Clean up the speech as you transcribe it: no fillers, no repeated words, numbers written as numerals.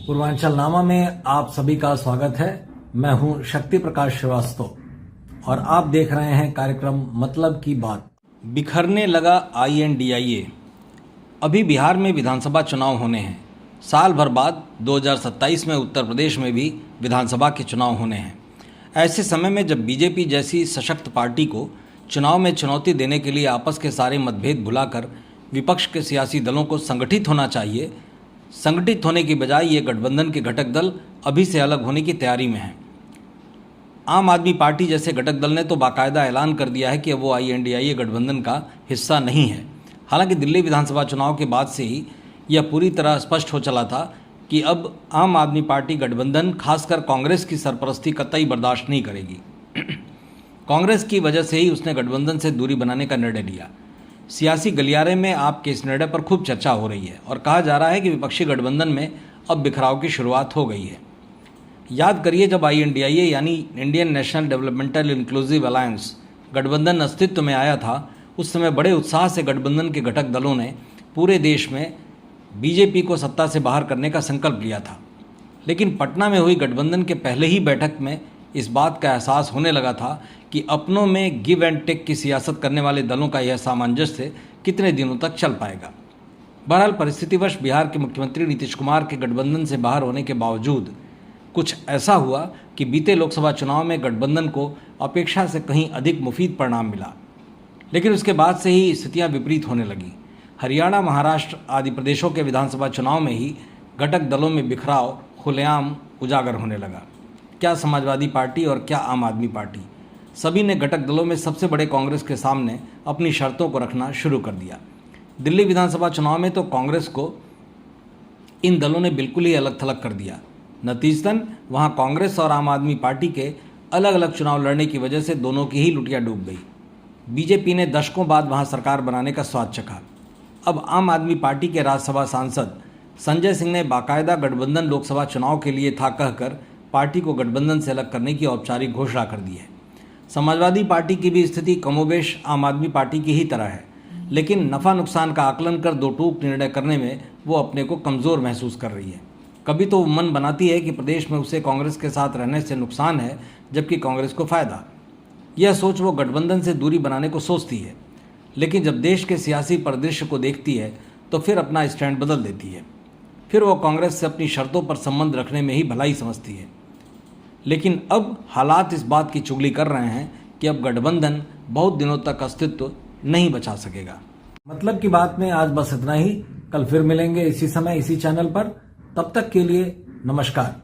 पूर्वांचल नामा में आप सभी का स्वागत है। मैं हूं शक्ति प्रकाश श्रीवास्तव और आप देख रहे हैं कार्यक्रम मतलब की बात। बिखरने लगा INDIA। अभी बिहार में विधानसभा चुनाव होने हैं। साल भर बाद 2027 में उत्तर प्रदेश में भी विधानसभा के चुनाव होने हैं। ऐसे समय में जब बीजेपी जैसी सशक्त पार्टी को चुनाव में चुनौती देने के लिए आपस के सारे मतभेद भुलाकर विपक्ष के सियासी दलों को संगठित होना चाहिए, संगठित होने की बजाय ये गठबंधन के घटक दल अभी से अलग होने की तैयारी में हैं। आम आदमी पार्टी जैसे घटक दल ने तो बाकायदा ऐलान कर दिया है कि अब वो INDIA गठबंधन का हिस्सा नहीं है। हालांकि दिल्ली विधानसभा चुनाव के बाद से ही यह पूरी तरह स्पष्ट हो चला था कि अब आम आदमी पार्टी गठबंधन खासकर कांग्रेस की सरपरस्ती कतई बर्दाश्त नहीं करेगी। कांग्रेस की वजह से ही उसने गठबंधन से दूरी बनाने का निर्णय लिया। सियासी गलियारे में आपके इस निर्णय पर खूब चर्चा हो रही है और कहा जा रहा है कि विपक्षी गठबंधन में अब बिखराव की शुरुआत हो गई है। याद करिए, जब INDIA यानी Indian national developmental inclusive alliance गठबंधन अस्तित्व में आया था, उस समय बड़े उत्साह से गठबंधन के घटक दलों ने पूरे देश में बीजेपी को सत्ता से बाहर करने का संकल्प लिया था। लेकिन पटना में हुई गठबंधन के पहले ही बैठक में इस बात का एहसास होने लगा था कि अपनों में गिव एंड टेक की सियासत करने वाले दलों का यह सामंजस्य कितने दिनों तक चल पाएगा। बहरहाल परिस्थितिवश बिहार के मुख्यमंत्री नीतीश कुमार के गठबंधन से बाहर होने के बावजूद कुछ ऐसा हुआ कि बीते लोकसभा चुनाव में गठबंधन को अपेक्षा से कहीं अधिक मुफीद परिणाम मिला। लेकिन उसके बाद से ही स्थितियां विपरीत होने लगी। हरियाणा, महाराष्ट्र आदि प्रदेशों के विधानसभा चुनाव में ही घटक दलों में बिखराव खुलेआम उजागर होने लगा। क्या समाजवादी पार्टी और क्या आम आदमी पार्टी, सभी ने घटक दलों में सबसे बड़े कांग्रेस के सामने अपनी शर्तों को रखना शुरू कर दिया। दिल्ली विधानसभा चुनाव में तो कांग्रेस को इन दलों ने बिल्कुल ही अलग थलग कर दिया। नतीजतन वहां कांग्रेस और आम आदमी पार्टी के अलग अलग चुनाव लड़ने की वजह से दोनों की ही लुटिया डूब गई। बीजेपी ने दशकों बाद वहां सरकार बनाने का स्वाद चखा। अब आम आदमी पार्टी के राज्यसभा सांसद संजय सिंह ने बाकायदा गठबंधन लोकसभा चुनाव के लिए था कहकर पार्टी को गठबंधन से अलग करने की औपचारिक घोषणा कर दी है। समाजवादी पार्टी की भी स्थिति कमोबेश आम आदमी पार्टी की ही तरह है, लेकिन नफ़ा नुकसान का आकलन कर दो टूक निर्णय करने में वो अपने को कमज़ोर महसूस कर रही है। कभी तो मन बनाती है कि प्रदेश में उसे कांग्रेस के साथ रहने से नुकसान है, जबकि कांग्रेस को फ़ायदा। यह सोच वो गठबंधन से दूरी बनाने को सोचती है, लेकिन जब देश के सियासी परिदृश्य को देखती है तो फिर अपना स्टैंड बदल देती है। फिर वो कांग्रेस से अपनी शर्तों पर संबंध रखने में ही भलाई समझती है। लेकिन अब हालात इस बात की चुगली कर रहे हैं कि अब गठबंधन बहुत दिनों तक अस्तित्व नहीं बचा सकेगा। मतलब की बात में आज बस इतना ही। कल फिर मिलेंगे इसी समय इसी चैनल पर। तब तक के लिए नमस्कार।